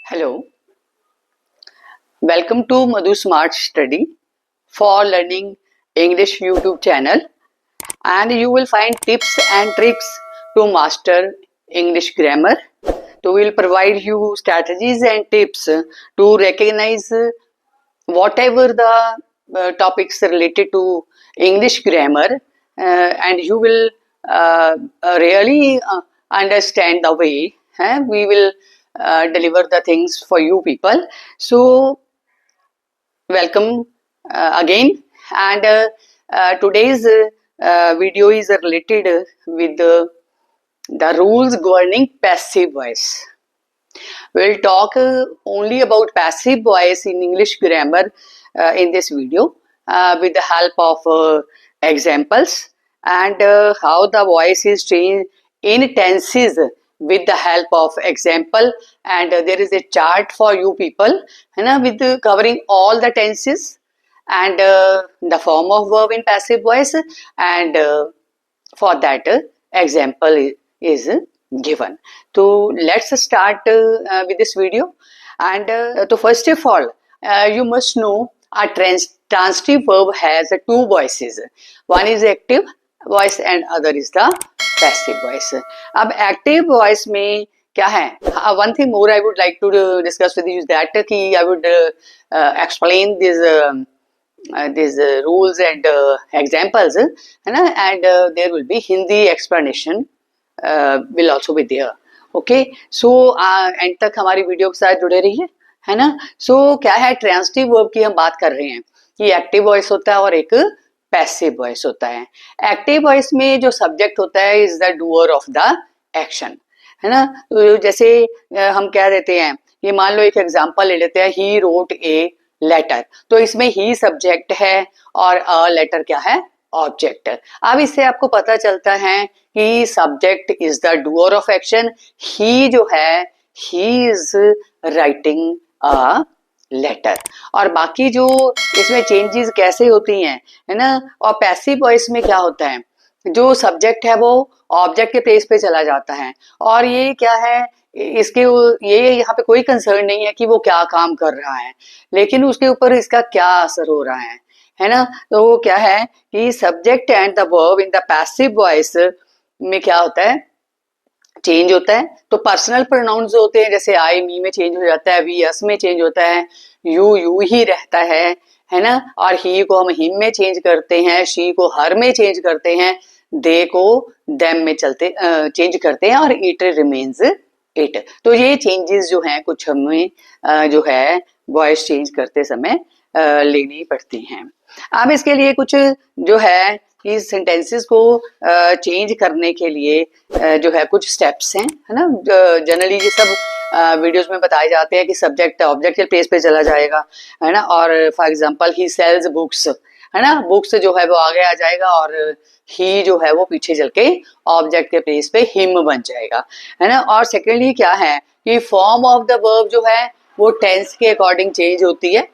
Hello, welcome to Madhu Smart Study for Learning English YouTube channel, and you will find tips and tricks to master English grammar. So we will provide you strategies and tips to recognize whatever the topics related to English grammar, and you will really understand the way we will deliver the things for you people. So welcome again, and today's video is related with the rules governing passive voice. We'll talk only about passive voice in English grammar in this video with the help of examples, and how the voice is changed in tenses with the help of example. And there is a chart for you people with covering all the tenses and the form of verb in passive voice, and for that example is given. So let's start with this video. And so first of all, you must know a transitive verb has two voices. One is active voice and other is the passive voice. अब active voice में क्या है? One thing more I would like to discuss with you is that कि I would explain this these rules and examples, है ना, and there will be Hindi explanation will also be there. Okay, so and तक हमारी video के साथ जुड़े रहिए, है ना. सो क्या है, ट्रांजिटिव वर्ब की हम बात कर रहे हैं कि एक्टिव वॉइस होता है और एक पैसिव वॉइस होता है. एक्टिव वॉइस में जो सब्जेक्ट होता है is the doer of the action, है ना. तो जैसे हम क्या देते हैं, ये मान लो एक एग्जांपल ले लेते हैं, ही रोट ए लेटर. तो इसमें ही सब्जेक्ट है और अ लेटर क्या है, ऑब्जेक्ट. अब इससे आपको पता चलता है कि subject is the doer of action. He जो है, he is writing a letter. और बाकी जो इसमें चेंजेस कैसे होती हैं, है ना. और पैसिव वॉइस में क्या होता है, जो सब्जेक्ट है वो ऑब्जेक्ट के प्लेस पे चला जाता है. और ये क्या है, इसके ये यहाँ पे कोई कंसर्न नहीं है कि वो क्या काम कर रहा है, लेकिन उसके ऊपर इसका क्या असर हो रहा है ना. तो वो क्या है कि subject and the verb in the passive voice में क्या होता है, चेंज होता है. तो पर्सनल प्रोनाउंस होते हैं, जैसे आई मी में चेंज हो जाता है, वी अस में चेंज होता है, यू ही रहता है ना. और ही को हम हिम में चेंज करते हैं, शी को हर में चेंज करते हैं, दे को देम में चेंज करते हैं, और इट रिमेन्स इट. तो ये चेंजेस जो हैं कुछ हमें जो है वॉइस चेंज करते समय लेनी पड़ती हैं. अब इसके लिए कुछ जो है कि सेंटेंसेस को चेंज करने के लिए जो है कुछ स्टेप्स हैं, है ना. जनरली ये सब वीडियोस में बताए जाते हैं कि सब्जेक्ट ऑब्जेक्ट के प्लेस पे चला जाएगा, है ना. और for example he sells books, है ना, बुक्स जो है वो आगे आ जाएगा और ही जो है वो पीछे चल के ऑब्जेक्ट के प्लेस पे हिम बन जाएगा, है ना. और सेकेंडली क्या है कि फॉर्म ऑफ द वर्ब जो है वो टेंस के अकॉर्डिंग चेंज होती है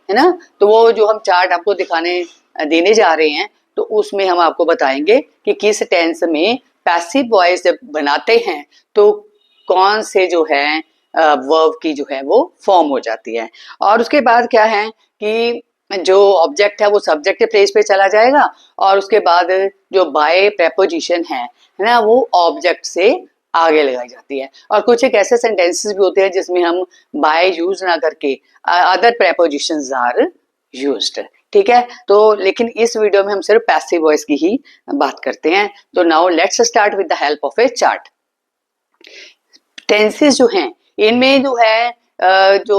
ना. तो वो जो हम चार्ट आपको देने जा रहे हैं, तो उसमें हम आपको बताएंगे कि किस टेंस में पैसिव वॉइस जब बनाते हैं तो कौन से जो है वर्ब की जो है वो फॉर्म हो जाती है. और उसके बाद क्या है कि जो ऑब्जेक्ट है वो सब्जेक्ट के प्लेस पे चला जाएगा, और उसके बाद जो बाय प्रेपोजिशन है ना, वो ऑब्जेक्ट से आगे लगाई जाती है. और कुछ एक ऐसे सेंटेंसेस भी होते हैं जिसमें हम बाय यूज ना करके अदर प्रेपोजिशंस आर यूज्ड. ठीक है, तो लेकिन इस वीडियो में हम सिर्फ पैसिव वॉइस की ही बात करते हैं. तो now let's start with the help of A chart. Tenses जो हैं इनमें जो है जो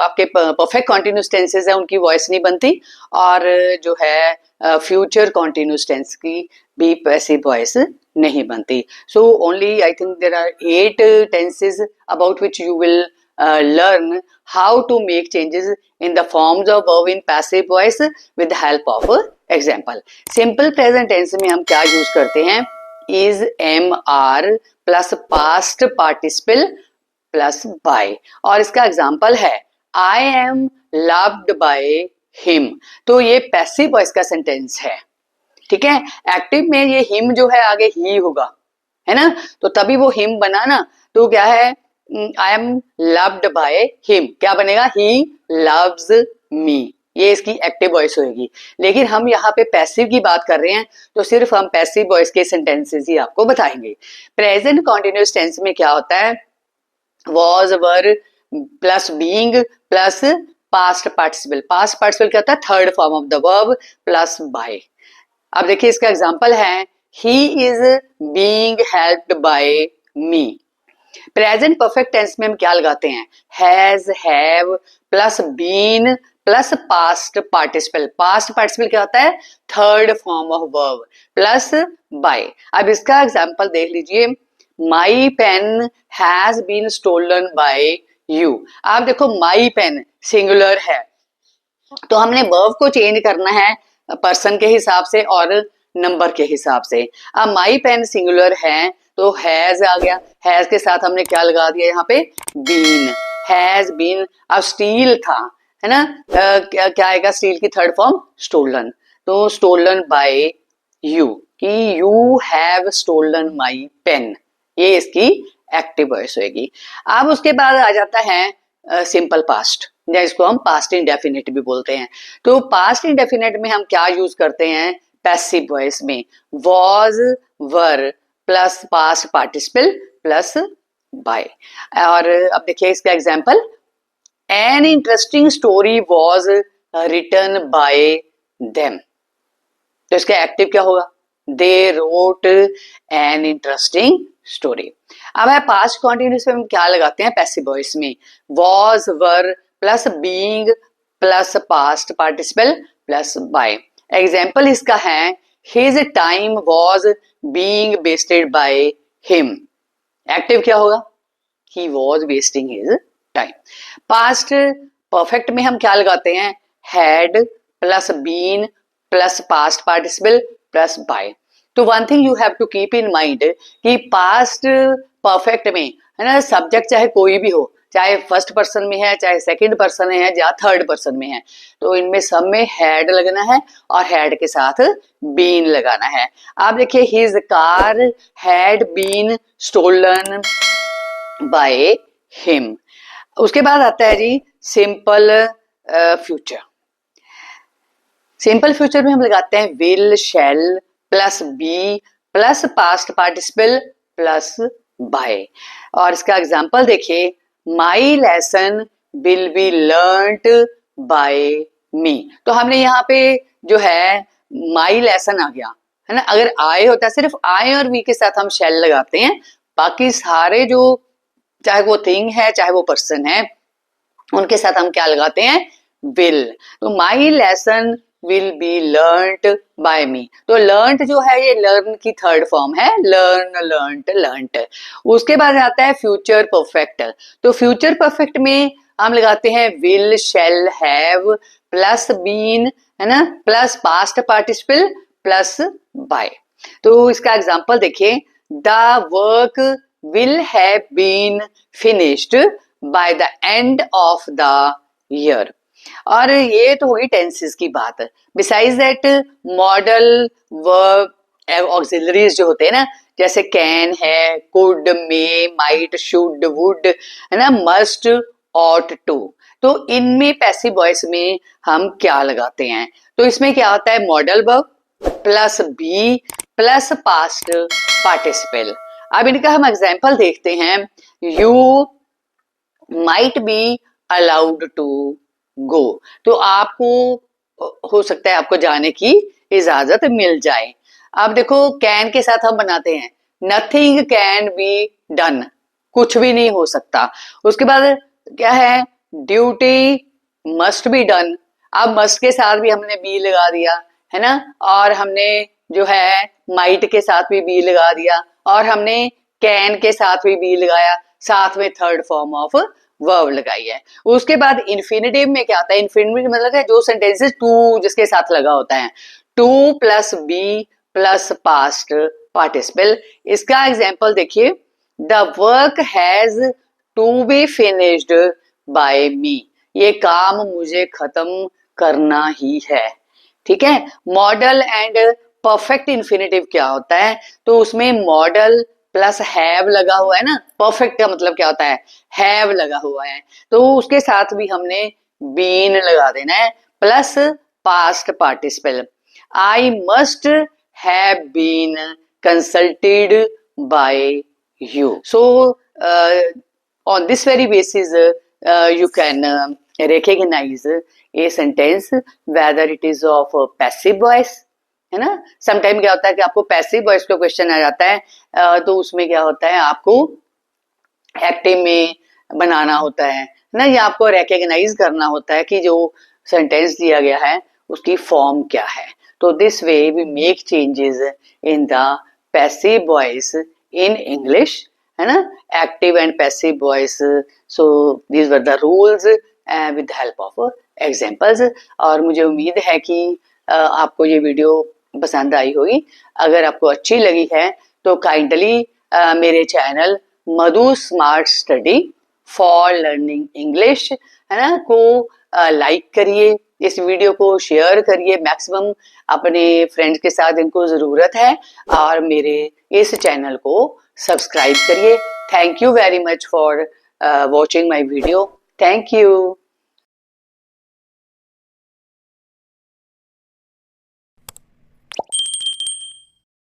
आपके परफेक्ट कॉन्टिन्यूस टेंसेस है उनकी वॉइस नहीं बनती, और जो है फ्यूचर कॉन्टिन्यूस टेंस की भी पैसिव वॉइस नहीं बनती. So only I think there are 8 tenses about which you will learn how to make changes in the forms of verb in passive voice with the help of example. Simple present tense में हम क्या use करते हैं, is, am, are plus past participle plus by. और इसका example है I am loved by him. तो ये पैसिव वॉइस का सेंटेंस है. ठीक है, एक्टिव में ये हिम जो है आगे ही होगा, है ना. तो तभी वो हिम बना ना. तो क्या है, I am loved by him, क्या बनेगा? ही लव्स मी, ये इसकी एक्टिव वॉइस होगी। लेकिन हम यहाँ पे पैसिव की बात कर रहे हैं, तो सिर्फ हम पैसिव वॉइस के सेंटेंसेस ही आपको बताएंगे। प्रेजेंट कॉन्टिन्यूस टेंस में क्या होता है? Was, were plus being plus past participle. Past participle क्या होता है? Third form of the verb plus by. अब देखिए इसका एग्जांपल है, he is being helped by me. Present perfect tense में हम क्या लगाते हैं? Has, have plus been plus past participle. Past participle क्या होता है? Third form of verb plus by. अब इसका एग्जांपल देख लीजिए, my pen has been stolen by you. आप देखो माई पेन सिंगुलर है, तो हमने वर्ब को चेंज करना है पर्सन के हिसाब से और नंबर के हिसाब से। अब माई पेन सिंगुलर है तो हैज आ गया, हैज के साथ हमने क्या लगा दिया यहाँ पे? Been, has been. अब स्टील था, है ना, क्या आएगा स्टील की थर्ड फॉर्म? स्टोलन। तो स्टोलन बाय यू, कि you have stolen my pen, ये इसकी एक्टिव वॉइस होगी। अब उसके बाद आ जाता है सिंपल पास्ट, या इसको हम पास्ट इंडेफिनिट भी बोलते हैं। तो पास्ट इंडेफिनिट में हम क्या यूज करते हैं? पैसिव वॉइस में was, were plus past participle plus by. और अब देखिए इसका example, an interesting story was written by them. तो इसका एक्टिव क्या होगा? They wrote an interesting story. अब है पास्ट कॉन्टिन्यूस में हम क्या लगाते हैं पैसिव वॉइस में? Was, were plus being plus past participle plus by. Example इसका है, his time was being wasted by him. Active क्या होगा? ही was wasting his time. Past perfect में हम क्या लगाते हैं? Had plus been plus past participle plus by. तो one thing you have to keep in mind कि पास्ट परफेक्ट में, है ना, सब्जेक्ट चाहे कोई भी हो, चाहे फर्स्ट पर्सन में है, चाहे सेकंड पर्सन है, या थर्ड पर्सन में है, तो इनमें सब में हैड लगना है और हैड के साथ बीन लगाना है। आप देखिए, his car had been stolen by him. उसके बाद आता है जी सिंपल फ्यूचर। सिंपल फ्यूचर में हम लगाते हैं will, shall plus be plus past participle plus by. और इसका एग्जांपल देखिए, my lesson will be learned by me. तो हमने यहाँ पे जो है माई लेसन आ गया, है ना। अगर आए होता है, सिर्फ आए और वी के साथ हम शैल लगाते हैं, बाकी सारे जो चाहे वो थिंग है चाहे वो पर्सन है, उनके साथ हम क्या लगाते हैं? विल। तो my lesson will be learned by me. तो लर्नड जो है ये लर्न की थर्ड फॉर्म है, लर्न, लर्नड, लर्नड। उसके बाद आता है फ्यूचर परफेक्ट। तो फ्यूचर परफेक्ट में हम लगाते हैं will, shall, have plus been, है ना, plus past participle plus by. तो इसका एग्जांपल देखिए, the work will have been finished by the end of the year. और ये तो हुई टेंसेस की बात। Besides that modal verb auxiliaries जो होते हैं ना, जैसे कैन है, could, may, might, should, would, है ना, मस्ट, ऑट टू, तो इनमें पैसिव वॉइस में हम क्या लगाते हैं? तो इसमें क्या होता है? Modal verb plus be plus past participle. अब इनका हम एग्जाम्पल देखते हैं, you might be allowed to go. तो आपको हो सकता है आपको जाने की इजाजत मिल जाए। अब देखो कैन के साथ हम बनाते हैं नथिंग कैन बी डन, कुछ भी नहीं हो सकता। उसके बाद क्या है? Duty must be done. अब मस्ट के साथ भी हमने बी लगा दिया, है ना, और हमने जो है माइट के साथ भी बी लगा दिया, और हमने कैन के साथ भी बी लगाया, साथ में थर्ड फॉर्म ऑफ वर्ब लगाई है। उसके बाद इन्फिनिटिव में क्या होता है? इन्फिनिटिव मतलब है जो सेंटेंसेस टू जिसके साथ लगा होता है, to plus be plus past participle. इसका एग्जांपल देखिए, the work has to be finished by me. ये काम मुझे खत्म करना ही है। ठीक है। मॉडल एंड परफेक्ट इन्फिनिटिव क्या होता है? तो उसमें मॉडल प्लस हैव लगा हुआ है ना, परफेक्ट का मतलब क्या होता है, हैव लगा हुआ है, तो उसके साथ भी हमने बीन लगा देना है, plus past participle. I must have been consulted by you. So, on this very basis, you can recognize a sentence whether it is of passive voice, है ना। समटाइम क्या होता है कि आपको पैसिव वॉइस का क्वेश्चन आ जाता है, तो उसमें क्या होता है आपको एक्टिव में बनाना होता है ना, या आपको रिकॉग्नाइज करना होता है कि जो सेंटेंस दिया गया है उसकी फॉर्म क्या है। तो this way we make changes in the passive voice in English, है ना, active and passive voice. So these were the rules with the help of examples. और मुझे उम्मीद है कि आपको ये वीडियो पसंद आई होगी। अगर आपको अच्छी लगी है तो काइंडली मेरे channel Madhu smart study for learning English, है ना, को लाइक करिए, इस वीडियो को शेयर करिए मैक्सिमम अपने फ्रेंड्स के साथ, इनको ज़रूरत है, और मेरे इस चैनल को सब्सक्राइब करिए। Thank you very much for watching my video. Thank you.